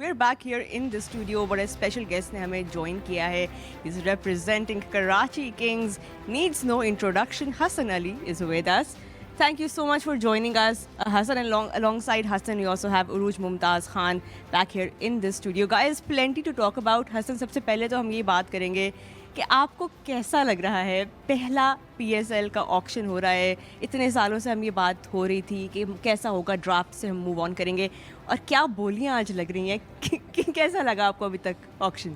we're back here in the studio. बड़ा special guest ने हमें ज्वाइन किया है. He's representing Karachi Kings. Needs no introduction. Hassan Ali is with us. Thank you so much for joining us, Hassan. And alongside Hassan, we also have Uruj Mumtaz Khan back here in the studio. Guys, plenty to talk about. Hassan, सबसे पहले तो हम ये बात करेंगे कि आपको कैसा लग रहा है. पहला PSL का ऑक्शन हो रहा है. इतने सालों से हम ये बात हो रही थी कि कैसा होगा, ड्राफ्ट से हम मूव ऑन करेंगे, और क्या बोलियां आज लग रही हैं कि कैसा लगा आपको अभी तक ऑक्शन?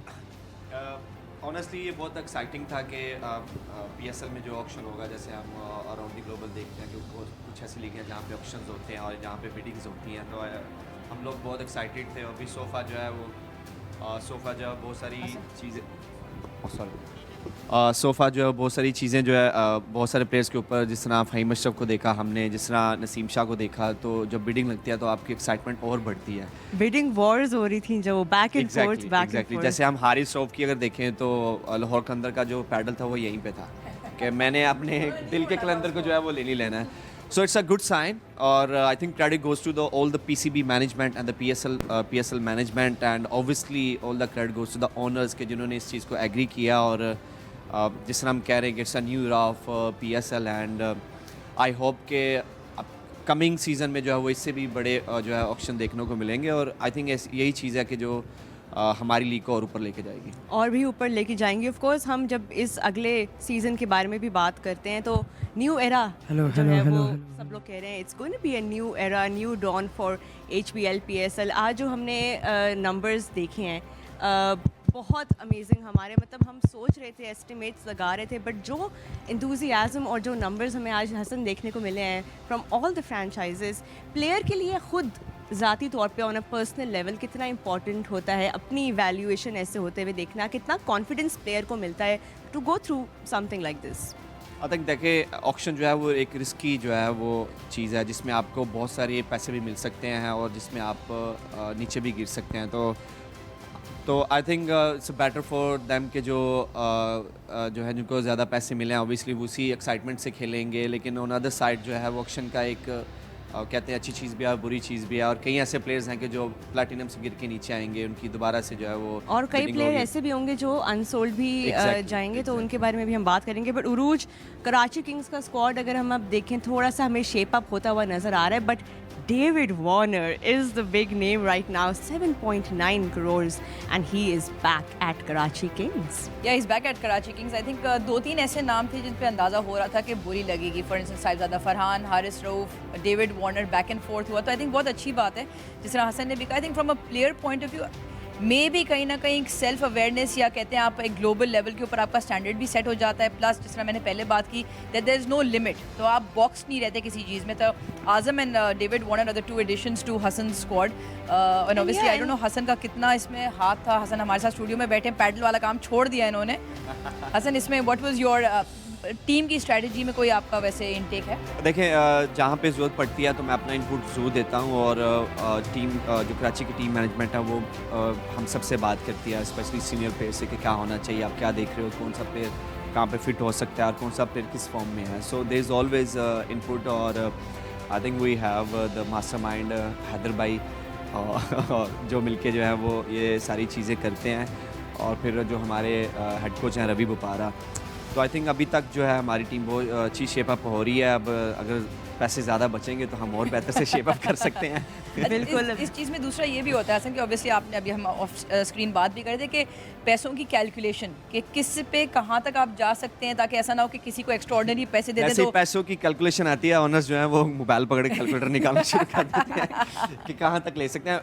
ऑनेस्टली ये बहुत एक्साइटिंग था कि PSL में जो ऑक्शन होगा, जैसे हम अराउंड द ग्लोबल देखते हैं कि कुछ ऐसी लीग हैं जहाँ पे ऑक्शंस होते हैं और जहाँ पे बिडिंग्स होती हैं, तो हम लोग बहुत एक्साइटेड थे. अभी सोफ़ा जो है वो सोफ़ा जो है बहुत सारी चीज़ें सोफ़ा जो है बहुत सारी चीज़ें जो है बहुत सारे प्लेयर्स के ऊपर, जिस तरह फ़हीम अशरफ को देखा हमने, जिस तरह नसीम शाह को देखा, तो जब बिडिंग लगती है तो आपकी एक्साइटमेंट और बढ़ती है. बिडिंग वॉर्स हो रही थी जो बैक एंड फोर्थ. जैसे हम हारिस रऊफ की अगर देखें तो लाहौर के अंदर का जो पैडल था वो यहीं पे था कि मैंने अपने दिल के कलंदर को जो है वो ले नहीं लेना है. So it's a good sign, और I think credit goes to the all the PCB management and the PSL management, and obviously all the credit goes to the owners के जिन्होंने इस चीज़ को एग्री किया. और जिस तरह हम कह रहे हैं कि it's a new era of PSL, and I hope के कमिंग सीज़न में जो है वो इससे भी बड़े जो है ऑक्शन देखने को मिलेंगे. और आई थिंक यही चीज़ है कि जो हमारी लीग को और ऊपर लेके जाएगी, और भी ऊपर लेके जाएंगे. ऑफ कोर्स हम जब इस अगले सीज़न के बारे में भी बात करते हैं तो न्यू एरा जो है वो सब लोग कह रहे हैं it's going to be a new era, new dawn for HBL PSL. आज जो हमने नंबर्स देखे हैं बहुत अमेजिंग हमारे, मतलब हम सोच रहे थे, एस्टिमेट्स लगा रहे थे, बट जो इंथुजियाज़म और जो नंबर्स हमें आज हसन देखने को मिले हैं from all the franchises, player के लिए खुद ज़ाती तौर पे ऑन अ पर्सनल लेवल कितना इंपॉर्टेंट होता है अपनी वैल्यूएशन ऐसे होते हुए देखना, कितना कॉन्फिडेंस प्लेयर को मिलता है to go through something like this. I think देखिए ऑक्शन जो है वो एक रिस्की जो है वो चीज़ है जिसमें आपको बहुत सारे पैसे भी मिल सकते हैं और जिसमें आप नीचे भी गिर सकते हैं. तो I think it's better for them के जो है जिनको ज़्यादा पैसे मिले हैं, ऑब्वियसली वो उसी एक्साइटमेंट से खेलेंगे. लेकिन ऑन अदर साइड जो है वो ऑक्शन का एक कहते हैं अच्छी चीज़ भी है और बुरी चीज़ भी है. और कई ऐसे प्लेयर्स हैं कि जो प्लैटिनम से गिर के नीचे आएंगे, उनकी दोबारा से जो है वो, और कई प्लेयर ऐसे भी होंगे जो अनसोल्ड भी जाएंगे. तो उनके बारे में भी हम बात करेंगे. बट उरूज, कराची किंग्स का स्क्वाड अगर हम अब देखें थोड़ा सा हमें शेप अप होता हुआ नज़र आ रहा है, but David Warner is the big name right now, 7.9 crores, and he is back at Karachi Kings. Yeah, he's back at Karachi Kings. I think दो तीन ऐसे नाम थे जिन पे अंदाज़ा हो रहा था कि बुरी लगेगी. For instance Sahibzada Farhan, Haris Rauf, David Warner back and fourth हुआ. तो आई थिंक बहुत अच्छी बात है जिस तरह हसन ने भी कहा. I think from a player point of view मे भी कहीं ना कहीं सेल्फ अवेयरनेस, या कहते हैं आप एक ग्लोबल लेवल के ऊपर आपका स्टैंडर्ड भी सेट हो जाता है. प्लस जिस तरह मैंने पहले बात की that there is no limit, तो आप बॉक्स नहीं रहते किसी चीज़ में. तो Azam and David Warner are the two additions to Hasan squad. And obviously I don't know Hasan का कितना इसमें हाथ था. हसन हमारे साथ स्टूडियो में बैठे, पैडल वाला काम छोड़ दिया इन्होंने. हसन, इसमें व्हाट वाज योर टीम की स्ट्रेटजी में कोई आपका वैसे इनटेक है? देखें जहाँ पे ज़रूरत पड़ती है तो मैं अपना इनपुट ज़रूर देता हूँ. और टीम जो कराची की टीम मैनेजमेंट है वो हम सबसे बात करती है, स्पेशली सीनियर प्लेयर से, कि क्या होना चाहिए, आप क्या देख रहे हो, कौन सा प्लेयर कहाँ पे फिट हो सकता है और कौन सा प्लेयर किस फॉर्म में है. So there is always input. और I think we have the mastermind Haider भाई जो मिलके जो है वो ये सारी चीज़ें करते हैं. और फिर जो हमारे हेड कोच हैं रवि बुपारा, तो आई थिंक अभी तक जो है हमारी टीम बहुत अच्छी शेप अप हो रही है. अब अगर पैसे ज़्यादा बचेंगे तो हम और बेहतर से शेप अप कर सकते हैं. बिल्कुल. इस चीज़ में दूसरा ये भी होता है कि ऑब्वियसली आपने अभी हम ऑफ स्क्रीन बात भी कर रहे थे कि पैसों की कैलकुलेशन, कि किस पे कहाँ तक आप जा सकते हैं, ताकि ऐसा ना हो कि किसी को एक्स्ट्रॉर्डिनरी पैसे दे दें. तो पैसों की कैलकुलेशन आती है, ऑनर्स जो है वो मोबाइल पकड़ के कैलकुलेटर निकालना शुरू कर देते हैं कि कहाँ तक ले सकते हैं.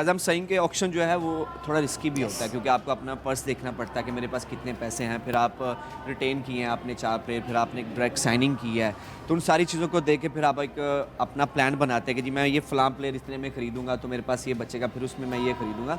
एज एम सेइंग के ऑक्शन जो है वो थोड़ा रिस्की भी होता है, क्योंकि आपको अपना पर्स देखना पड़ता है कि मेरे पास कितने पैसे हैं. फिर आप रिटेन किए हैं आपने 4 प्लेयर, फिर आपने एक डायरेक्ट साइनिंग की है, तो उन सारी चीज़ों को देख के फिर आप एक अपना प्लान बनाते हैं कि जी मैं ये फ़लाँ प्लेयर इतने में खरीदूंगा तो मेरे पास ये बचेगा, फिर उसमें मैं ये खरीदूंगा.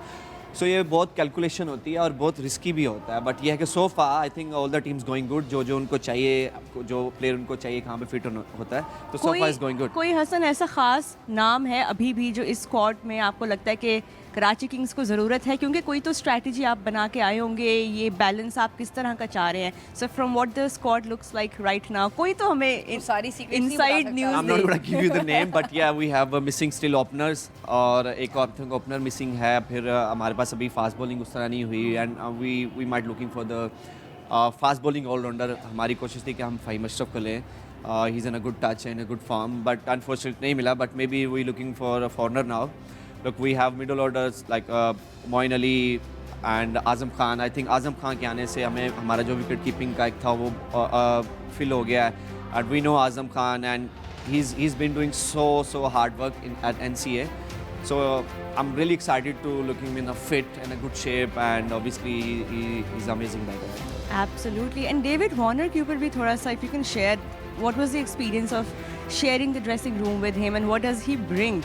सो ये बहुत कैलकुलेशन होती है और बहुत रिस्की भी होता है. बट ये है कि so far I think all the teams going good. जो उनको चाहिए, जो प्लेयर उनको चाहिए कहाँ पे फिट होता है, तो सो फार इज गोइंग गुड. कोई हसन ऐसा ख़ास नाम है अभी भी जो इस स्क्वाड में आपको लगता है कि कराची किंग्स को ज़रूरत है, क्योंकि कोई तो स्ट्रैटेजी आप बना के आए होंगे, ये बैलेंस आप किस तरह का चाह रहे हैं? So from what the squad looks like right now, कोई तो हमें सारी secrets नहीं बता इनसाइड सकता। News I'm not going to give you the name, but yeah, we have missing still openers और एक opener missing है. फिर हमारे पास अभी fast bowling उस तरह नहीं हुई and we might looking for the fast bowling all rounder. हमारी कोशिश थी कि हम फ़हीम अशरफ को लें. He's in a good touch and a good form, but unfortunately नहीं मिला. But maybe we looking for a foreigner now. Look, we have middle orders like Moin Ali and Azam Khan. I think Azam Khan के आने से हमें हमारा जो wicket keeping का एक था वो फिल हो गया है. And we know Azam Khan and he's been doing so hard work at NCA. So I'm really excited to looking him in a fit and a good shape, and obviously he's amazing batter. Absolutely. And David Warner के ऊपर भी थोड़ा सा, if you can share, what was the experience of sharing the dressing room with him and what does he bring?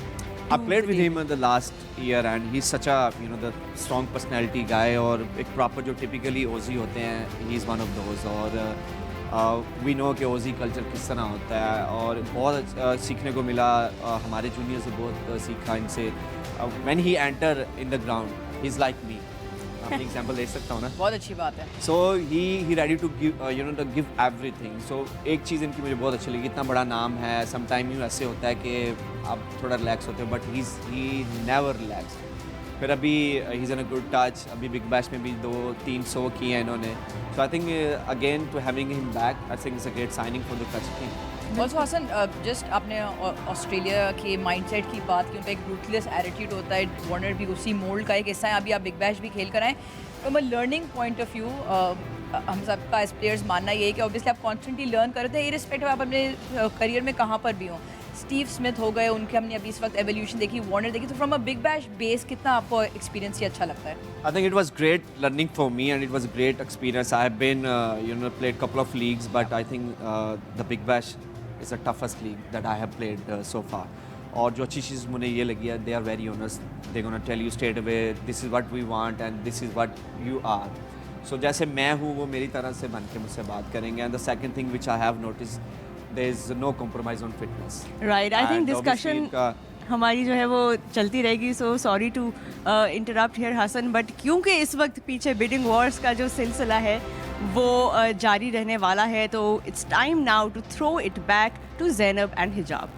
I played with him in the last year and he's such a the strong personality guy और एक proper जो typically Aussie होते हैं, he's one of those. और we know कि Aussie culture किस तरह होता है और बहुत सीखने को मिला. हमारे जूनियर से बहुत सीखा इनसे. When he enter in the ground, he's like me. मैं एग्जांपल दे सकता हूँ ना. बहुत अच्छी बात है. So he ready to give to give everything. So एक चीज़ इनकी मुझे बहुत अच्छी लगी. इतना बड़ा नाम है. Sometime यूँ ऐसे होता है कि आप थोड़ा रिलैक्स होते हो, but he never relaxed. फिर अभी he's in a good touch. अभी बिग बैश में भी 200-300 किए हैं इन्होंने. So I think again to having him back, I think it's a great signing for the Karachi Kings. Also Hasan, just आपने Australia के माइंडसेट की बात की, उनका एक रूथलेस एटीट्यूड होता है. वार्नर भी उसी मोल्ड का एक हिस्सा है. अभी आप बिग बैश भी खेल कर आए. From a learning point of view, हम सबका एज प्लेयर्स मानना ये है कि ऑब्वियसली आप कॉन्स्टेंटली लर्न करते हैं, इरिस्पेक्टिव आप अपने करियर में कहाँ पर भी हों. स्टीव स्मिथ हो गए, उनके हमने अभी इस वक्त एवोल्यूशन देखी, वार्नर देखी. तो from a big bash base कितना आपको एक्सपीरियंस ये अच्छा लगता है? I think it was great learning for me and it was a great experience. I have been played couple of leagues, but I think the Big Bash is the toughest league that I have played so far. और जो अच्छी चीज़ मुझे ये लगी है, they are very honest. They're gonna tell you straight away, this is what we want and this is what you are. So जैसे मैं हूँ वो मेरी तरह से बन के मुझसे बात करेंगे. And the second thing which I have noticed, there is no compromise on fitness. Right. I think And discussion obviously हमारी जो है वो चलती रहेगी. So sorry to interrupt here Hasan, but क्योंकि इस वक्त पीछे बिडिंग वॉर्स का जो सिलसिला है वो जारी रहने वाला है, तो it's time now to throw it back to Zainab and हिजाब.